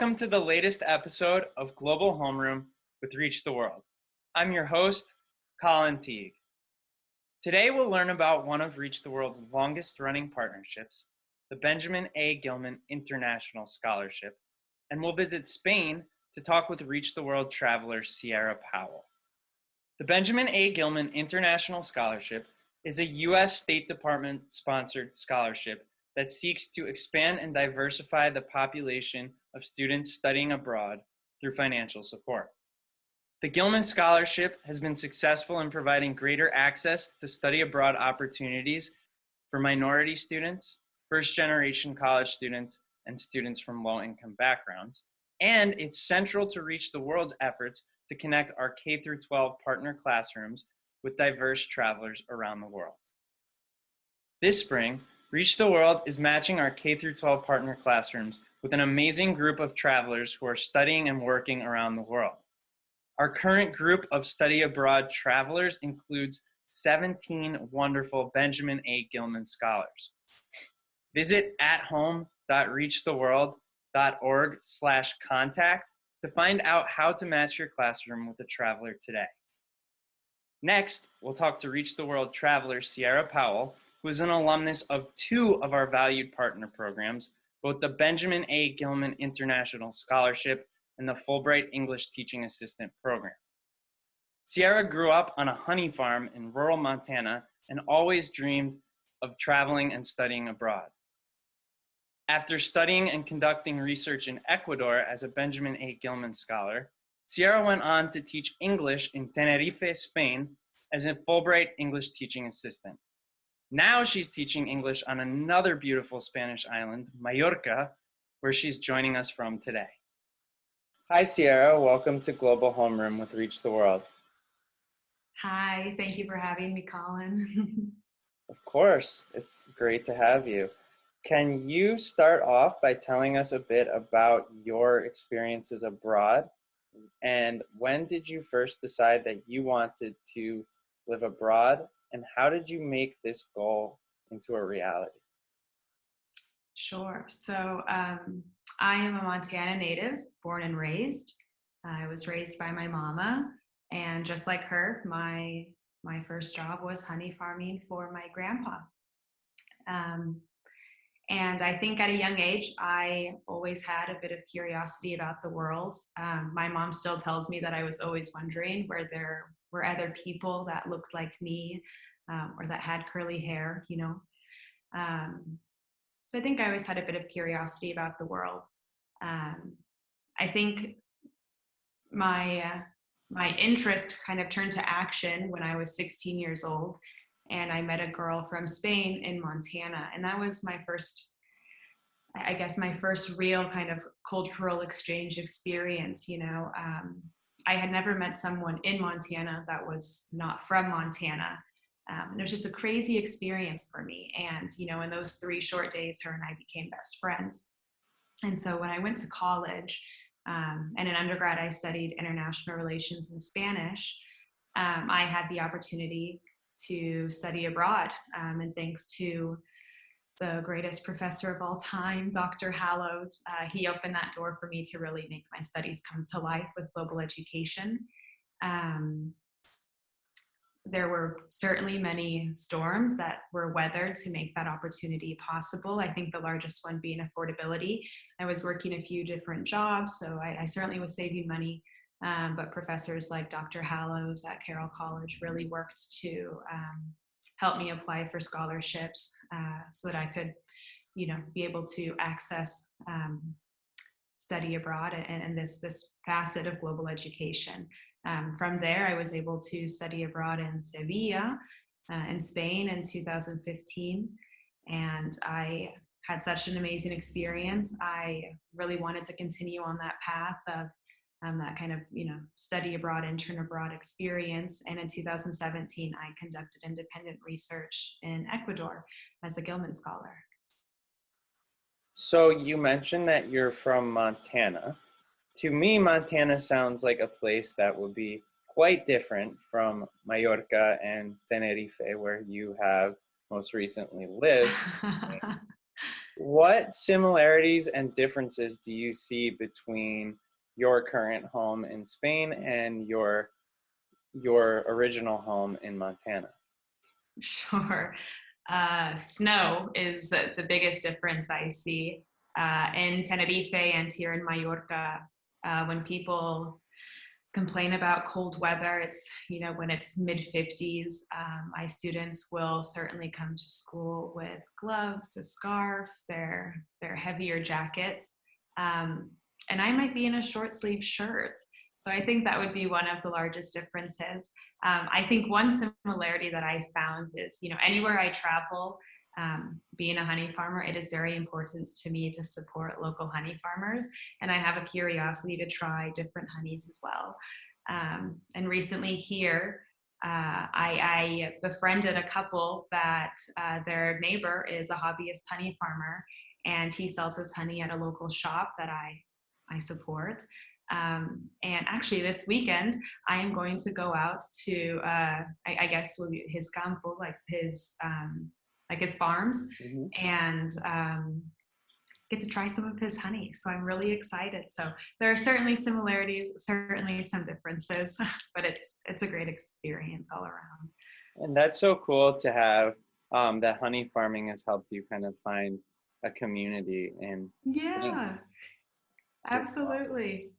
welcome to the latest episode of Global Homeroom with Reach the World. I'm your host, Colin Teague. Today we'll learn about one of Reach the World's longest running partnerships, the Benjamin A. Gilman International Scholarship, and we'll visit Spain to talk with Reach the World traveler Cierra Powell. The Benjamin A. Gilman International Scholarship is a U.S. State Department-sponsored scholarship that seeks to expand and diversify the population of students studying abroad through financial support. The Gilman Scholarship has been successful in providing greater access to study abroad opportunities for minority students, first-generation college students, and students from low-income backgrounds, and it's central to Reach the World's efforts to connect our K-12 partner classrooms with diverse travelers around the world. This spring, Reach the World is matching our K-12 partner classrooms with an amazing group of travelers who are studying and working around the world. Our current group of study abroad travelers includes 17 wonderful Benjamin A. Gilman scholars. Visit athome.reachtheworld.org/contact to find out how to match your classroom with a traveler today. Next, we'll talk to Reach the World traveler Cierra Powell, who is an alumnus of two of our valued partner programs, both the Benjamin A. Gilman International Scholarship and the Fulbright English Teaching Assistant Program. Cierra grew up on a honey farm in rural Montana and always dreamed of traveling and studying abroad. After studying and conducting research in Ecuador as a Benjamin A. Gilman scholar, Cierra went on to teach English in Tenerife, Spain, as a Fulbright English Teaching Assistant. Now she's teaching English on another beautiful Spanish island, Mallorca, where she's joining us from today. Hi, Cierra. Welcome to Global Homeroom with Reach the World. Hi, thank you for having me, Colin. Of course, it's great to have you. Can you start off by telling us a bit about your experiences abroad? And when did you first decide that you wanted to live abroad? And how did you make this goal into a reality? Sure. So I am a Montana native, born and raised. I was raised by my mama, and just like her, my first job was honey farming for my grandpa. And I think at a young age, I always had a bit of curiosity about the world. My mom still tells me that I was always wondering where there were other people that looked like me or that had curly hair, you know. So I think I always had a bit of curiosity about the world. I think my interest kind of turned to action when I was 16 years old. And I met a girl from Spain in Montana. And that was my first real kind of cultural exchange experience, you know. I had never met someone in Montana that was not from Montana. And it was just a crazy experience for me. And, you know, in those 3 short days, her and I became best friends. And so when I went to college, and in undergrad, I studied international relations and Spanish, I had the opportunity to study abroad, and thanks to the greatest professor of all time, Dr. Hallows, he opened that door for me to really make my studies come to life with global education. There were certainly many storms that were weathered to make that opportunity possible. I think the largest one being affordability. I was working a few different jobs, so I certainly was saving money. But professors like Dr. Hallows at Carroll College really worked to help me apply for scholarships so that I could, you know, be able to access study abroad and this facet of global education. From there, I was able to study abroad in Sevilla, in Spain in 2015, and I had such an amazing experience. I really wanted to continue on that path of that kind of, you know, study abroad, intern abroad experience. And in 2017, I conducted independent research in Ecuador as a Gilman scholar. So you mentioned that you're from Montana. To me, Montana sounds like a place that would be quite different from Mallorca and Tenerife, where you have most recently lived. What similarities and differences do you see between your current home in Spain and your original home in Montana? Sure. Snow is the biggest difference I see in Tenerife and here in Mallorca. When people complain about cold weather, it's, when it's mid 50s, my students will certainly come to school with gloves, a scarf, their heavier jackets, um, and I might be in a short sleeve shirt. So I think that would be one of the largest differences. I think one similarity that I found is, anywhere I travel, being a honey farmer, it is very important to me to support local honey farmers, and I have a curiosity to try different honeys as well. And recently here, I befriended a couple that their neighbor is a hobbyist honey farmer, and he sells his honey at a local shop that I support. And actually, this weekend, I am going to go out to, I guess, his campo, like his farms, Hmm. and get to try some of his honey. So I'm really excited. So there are certainly similarities, certainly some differences, but it's a great experience all around. And that's so cool to have that honey farming has helped you kind of find a community in Spain. Yeah, It's pretty awesome. absolutely.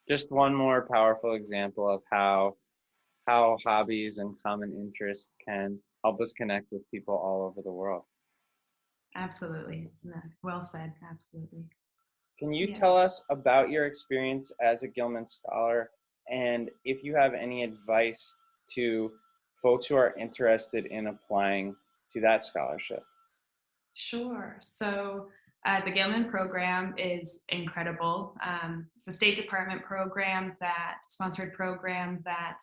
Just one more powerful example of how hobbies and common interests can help us connect with people all over the world. Absolutely. No, well said. Absolutely. Can you tell Yes. us about your experience as a Gilman Scholar and if you have any advice to folks who are interested in applying to that scholarship? Sure. So the Gilman program is incredible. It's a State Department program, that sponsored program that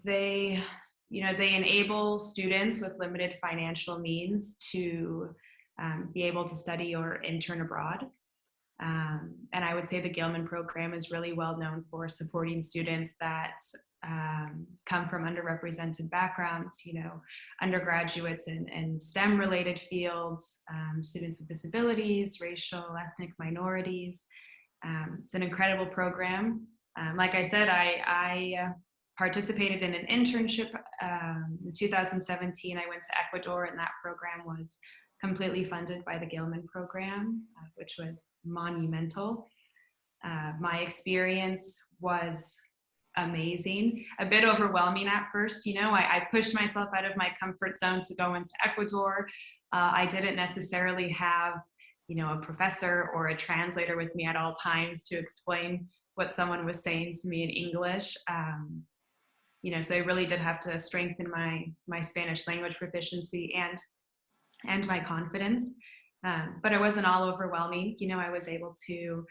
they, they enable students with limited financial means to be able to study or intern abroad. And I would say the Gilman program is really well known for supporting students that come from underrepresented backgrounds, undergraduates in STEM related fields, students with disabilities, racial, ethnic minorities. It's an incredible program. Like I said, I participated in an internship in 2017. I went to Ecuador, and that program was completely funded by the Gilman program, which was monumental. My experience was amazing, a bit overwhelming at first. I pushed myself out of my comfort zone to go into Ecuador. I didn't necessarily have, a professor or a translator with me at all times to explain what someone was saying to me in English. So I really did have to strengthen my Spanish language proficiency and my confidence. But it wasn't all overwhelming. I was able to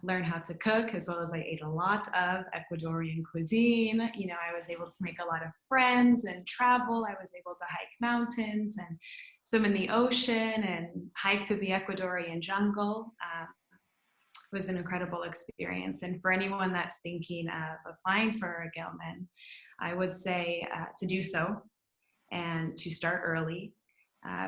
learn how to cook, as well as I ate a lot of Ecuadorian cuisine. I was able to make a lot of friends and travel. I was able to hike mountains and swim in the ocean and hike through the Ecuadorian jungle. It was an incredible experience. And for anyone that's thinking of applying for a Gilman, I would say to do so and to start early.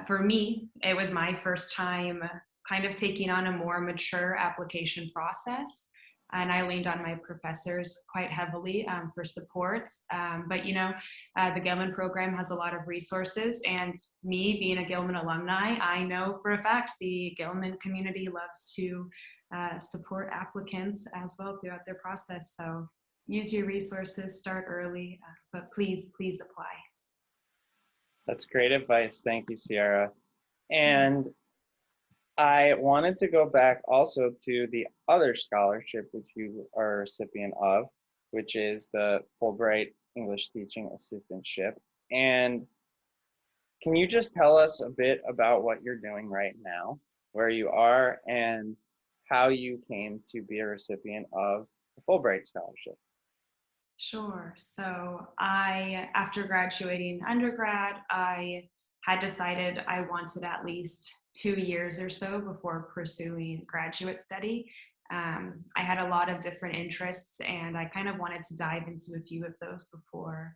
For me, it was my first time kind of taking on a more mature application process. And I leaned on my professors quite heavily for support. But, the Gilman program has a lot of resources. And me being a Gilman alumni, I know for a fact the Gilman community loves to support applicants as well throughout their process. So use your resources, start early, but please, please apply. That's great advice. Thank you, Sierra. Yeah. And I wanted to go back also to the other scholarship which you are a recipient of, which is the Fulbright English Teaching Assistantship. And can you just tell us a bit about what you're doing right now, where you are, and how you came to be a recipient of the Fulbright Scholarship? Sure. So after graduating undergrad, I had decided I wanted at least 2 years or so before pursuing graduate study. I had a lot of different interests, and I kind of wanted to dive into a few of those before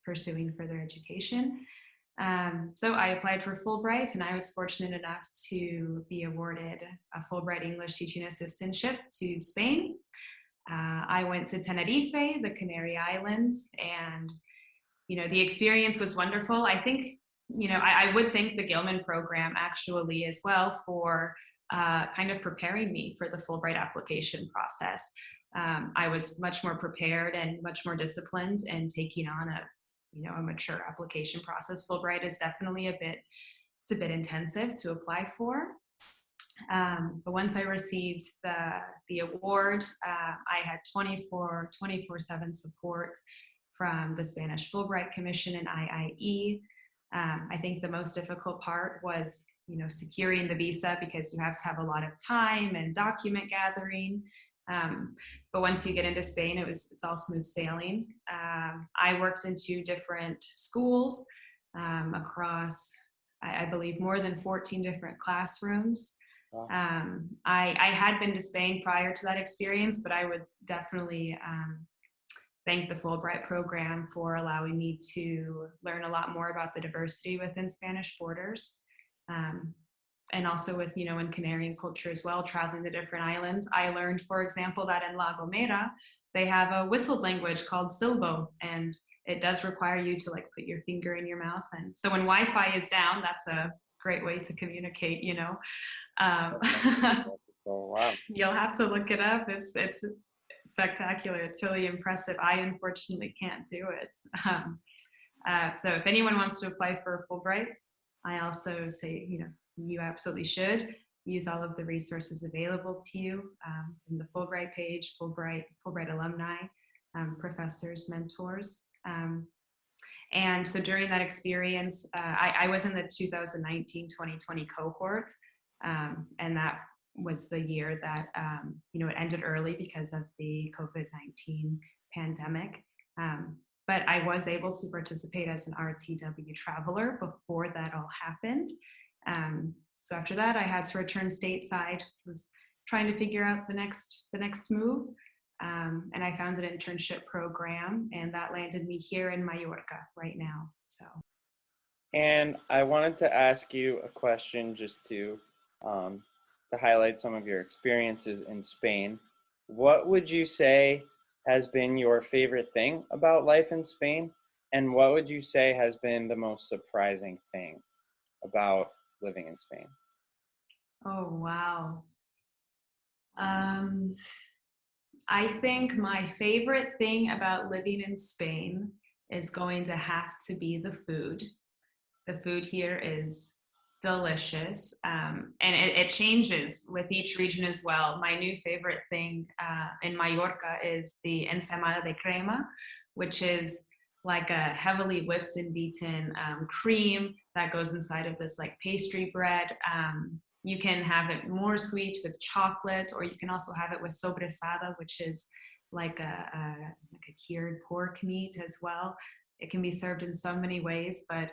pursuing further education. So I applied for Fulbright, and I was fortunate enough to be awarded a Fulbright English teaching assistantship to Spain. I went to Tenerife, the Canary Islands, and the experience was wonderful. I think, I would thank the Gilman program actually as well for kind of preparing me for the Fulbright application process. I was much more prepared and much more disciplined and taking on a mature application process. Fulbright is definitely it's a bit intensive to apply for. But once I received the award, I had 24/7 support from the Spanish Fulbright Commission and IIE. I think the most difficult part was, securing the visa, because you have to have a lot of time and document gathering. But once you get into Spain, it's all smooth sailing. I worked in 2 different schools across, I believe, more than 14 different classrooms. Wow. I had been to Spain prior to that experience, but I would definitely thank the Fulbright program for allowing me to learn a lot more about the diversity within Spanish borders. And also with, in Canarian culture as well, traveling to different islands. I learned, for example, that in La Gomera, they have a whistled language called Silbo, and it does require you to put your finger in your mouth. And so when Wi-Fi is down, that's a great way to communicate, Oh, wow. You'll have to look it up. It's spectacular. It's really impressive. I unfortunately can't do it. So if anyone wants to apply for Fulbright, I also say, you absolutely should use all of the resources available to you in the Fulbright page, Fulbright alumni, professors, mentors. And so during that experience, I was in the 2019-2020 cohort, and that was the year that, it ended early because of the COVID-19 pandemic. But I was able to participate as an RTW traveler before that all happened. So after that, I had to return stateside, was trying to figure out the next move. And I found an internship program, and that landed me here in Mallorca right now. So. And I wanted to ask you a question just to highlight some of your experiences in Spain. What would you say has been your favorite thing about life in Spain? And what would you say has been the most surprising thing about living in Spain? Oh, wow. I think my favorite thing about living in Spain is going to have to be the food. The food here is delicious, and it changes with each region as well. My new favorite thing in Mallorca is the ensaimada de crema, which is like a heavily whipped and beaten cream that goes inside of this pastry bread. You can have it more sweet with chocolate, or you can also have it with sobrasada, which is like a cured pork meat as well. It can be served in so many ways, but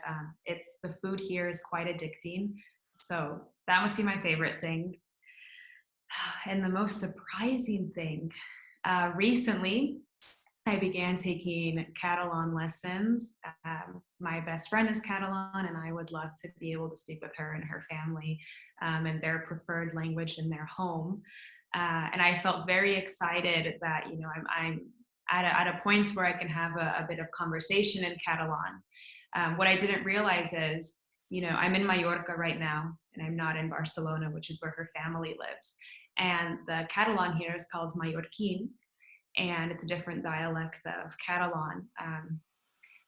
the food here is quite addicting. So that must be my favorite thing. And the most surprising thing, recently, I began taking Catalan lessons. My best friend is Catalan, and I would love to be able to speak with her and her family and their preferred language in their home. And I felt very excited that, I'm at a point where I can have a bit of conversation in Catalan. What I didn't realize is, I'm in Mallorca right now, and I'm not in Barcelona, which is where her family lives. And the Catalan here is called Mallorquin, and it's a different dialect of Catalan.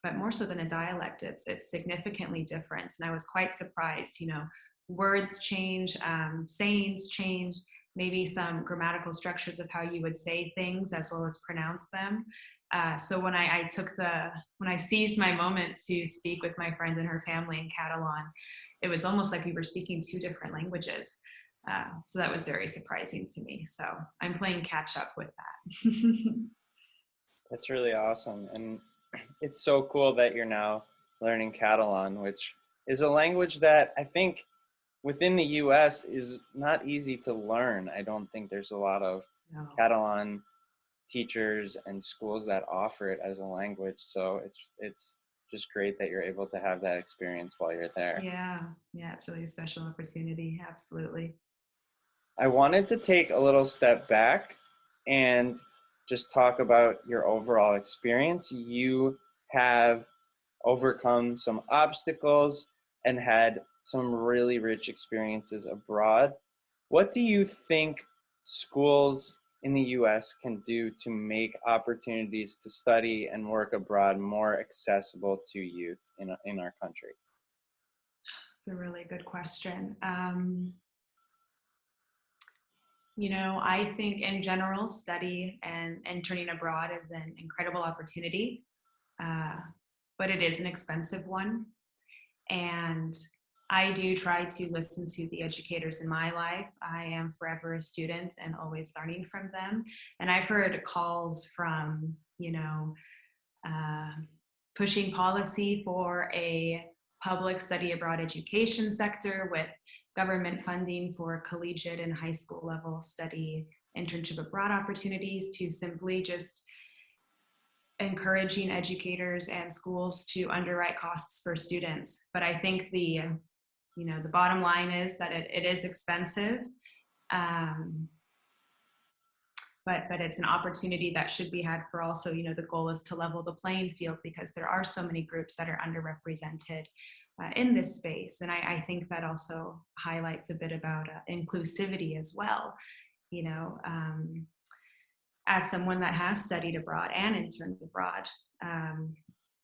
But more so than a dialect, it's significantly different. And I was quite surprised, words change, sayings change, maybe some grammatical structures of how you would say things as well as pronounce them. So when I seized my moment to speak with my friend and her family in Catalan, it was almost like we were speaking 2 different languages. So that was very surprising to me. So I'm playing catch up with that. That's really awesome. And it's so cool that you're now learning Catalan, which is a language that I think within the US is not easy to learn. I don't think there's a lot of Catalan teachers and schools that offer it as a language. So it's just great that you're able to have that experience while you're there. Yeah, yeah, it's really a special opportunity. Absolutely. I wanted to take a little step back and just talk about your overall experience. You have overcome some obstacles and had some really rich experiences abroad. What do you think schools in the US can do to make opportunities to study and work abroad more accessible to youth in our country? It's a really good question. I think in general, study and interning abroad is an incredible opportunity, uh, but it is an expensive one. And I do try to listen to the educators in my life. I am forever a student and always learning from them. And I've heard calls from, uh, pushing policy for a public study abroad education sector with government funding for collegiate and high school level study internship abroad opportunities, to simply just encouraging educators and schools to underwrite costs for students. But I think the bottom line is that it is expensive. Um, but it's an opportunity that should be had for also, the goal is to level the playing field, because there are so many groups that are underrepresented in this space. And I think that also highlights a bit about inclusivity as well. As someone that has studied abroad and interned abroad,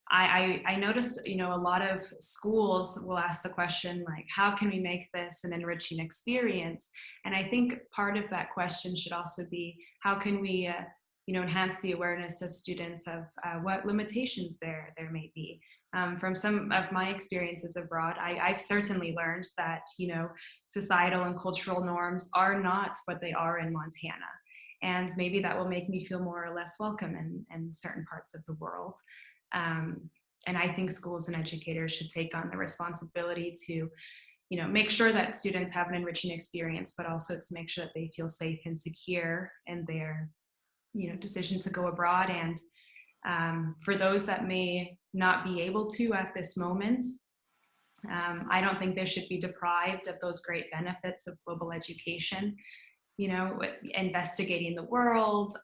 I noticed, a lot of schools will ask the question, like, how can we make this an enriching experience? And I think part of that question should also be, how can we, enhance the awareness of students of what limitations there may be. From some of my experiences abroad, I've certainly learned that, societal and cultural norms are not what they are in Montana. And maybe that will make me feel more or less welcome in certain parts of the world. And I think schools and educators should take on the responsibility to, make sure that students have an enriching experience, but also to make sure that they feel safe and secure in their, decision to go abroad. And for those that may not be able to at this moment, I don't think they should be deprived of those great benefits of global education. Investigating the world,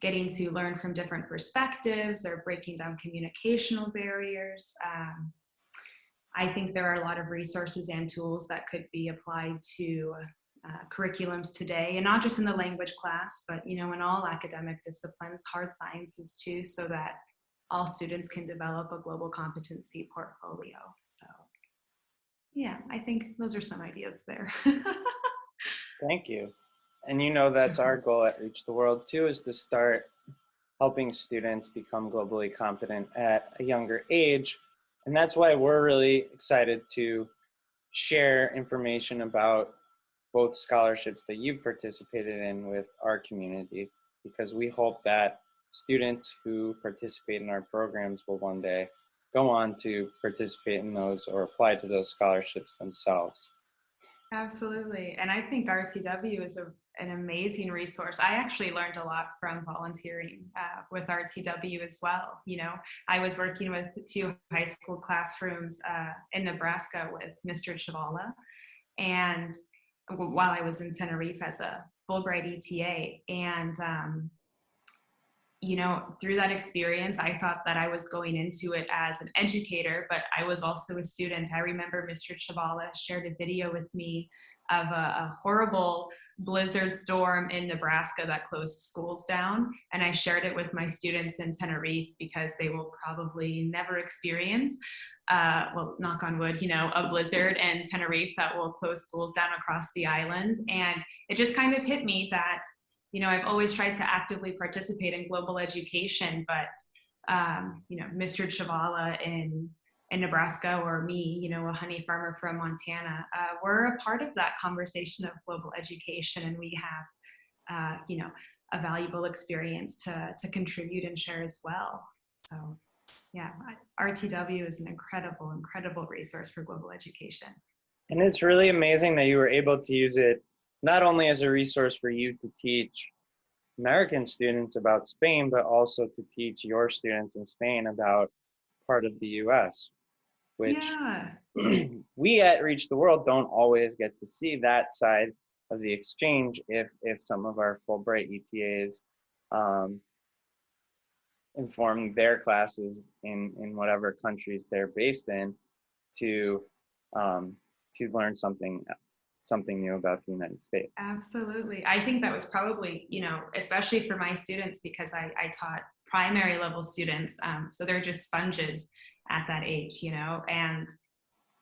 getting to learn from different perspectives, or breaking down communicational barriers. I think there are a lot of resources and tools that could be applied to curriculums today, and not just in the language class, but in all academic disciplines, hard sciences too, so that all students can develop a global competency portfolio. So yeah, I think those are some ideas there. Thank you. And that's our goal at Reach the World too, is to start helping students become globally competent at a younger age. And that's why we're really excited to share information about both scholarships that you've participated in with our community, because we hope that students who participate in our programs will one day go on to participate in those or apply to those scholarships themselves. Absolutely. And I think RTW is an amazing resource. I actually learned a lot from volunteering with RTW as well. I was working with 2 high school classrooms in Nebraska with Mr. Chavala, and while I was in Tenerife as a Fulbright ETA. And through that experience, I thought that I was going into it as an educator, but I was also a student. I remember Mr. Chavala shared a video with me of a horrible blizzard storm in Nebraska that closed schools down. And I shared it with my students in Tenerife, because they will probably never experience, well, knock on wood, a blizzard in Tenerife that will close schools down across the island. And it just kind of hit me that I've always tried to actively participate in global education, but, Mr. Chavala in Nebraska, or me, a honey farmer from Montana, we're a part of that conversation of global education, and we have, a valuable experience to contribute and share as well. So yeah, RTW is an incredible, incredible resource for global education. And it's really amazing that you were able to use it not only as a resource for you to teach American students about Spain, but also to teach your students in Spain about part of the US, which Yeah. we at Reach the World don't always get to see that side of the exchange if some of our Fulbright ETAs inform their classes in whatever countries they're based in to learn something new about the United States. Absolutely. I think that was probably, especially for my students, because I taught primary level students. So they're just sponges at that age, and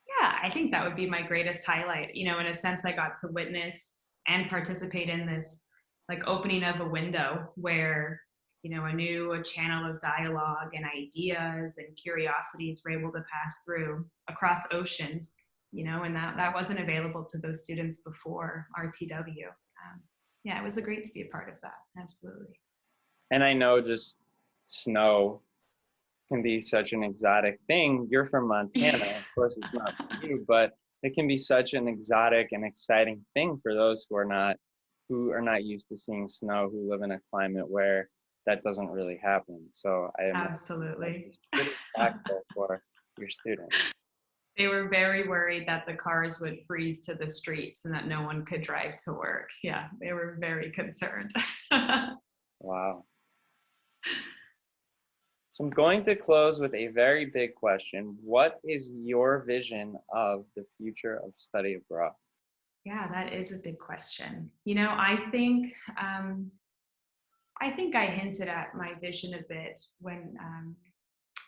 yeah, I think that would be my greatest highlight. In a sense, I got to witness and participate in this like opening of a window where, a channel of dialogue and ideas and curiosities were able to pass through across oceans, and that wasn't available to those students before RTW. Yeah, it was great to be a part of that. Absolutely. And I know just snow can be such an exotic thing. You're from Montana, of course it's not for you, but it can be such an exotic and exciting thing for those who are not used to seeing snow, who live in a climate where that doesn't really happen. So I am Absolutely. pretty impactful for your students. They were very worried that the cars would freeze to the streets and that no one could drive to work. Yeah, they were very concerned. Wow. So I'm going to close with a very big question. What is your vision of the future of study abroad? Yeah, that is a big question. I think I hinted at my vision a bit when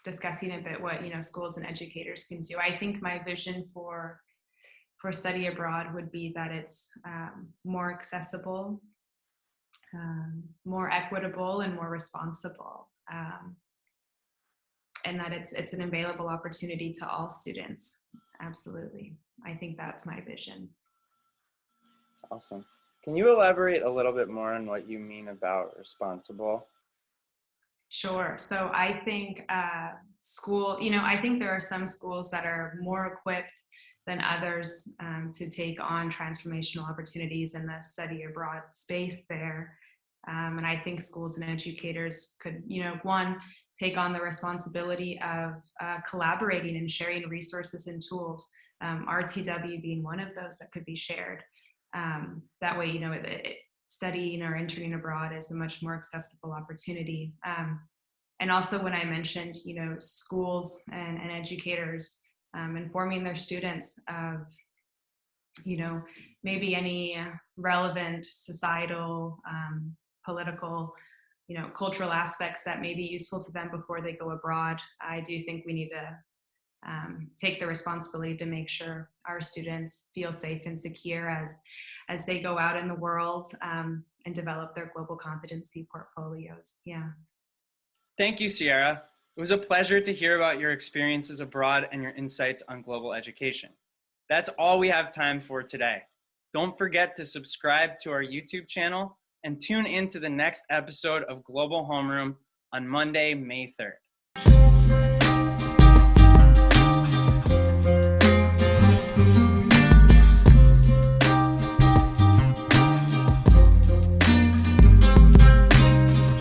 discussing a bit what schools and educators can do. I think my vision for study abroad would be that it's more accessible, more equitable, and more responsible, and that it's an available opportunity to all students. Absolutely, I think that's my vision. Awesome. Can you elaborate a little bit more on what you mean about responsible? Sure. So I think I think there are some schools that are more equipped than others to take on transformational opportunities in the study abroad space there. And I think schools and educators could, one, take on the responsibility of collaborating and sharing resources and tools, RTW being one of those that could be shared. That way, studying or interning abroad is a much more accessible opportunity. And also when I mentioned, schools and educators informing their students of, maybe any relevant societal, political, cultural aspects that may be useful to them before they go abroad. I do think we need to take the responsibility to make sure our students feel safe and secure as they go out in the world and develop their global competency portfolios. Yeah. Thank you, Cierra. It was a pleasure to hear about your experiences abroad and your insights on global education. That's all we have time for today. Don't forget to subscribe to our YouTube channel and tune in to the next episode of Global Homeroom on Monday, May 3rd.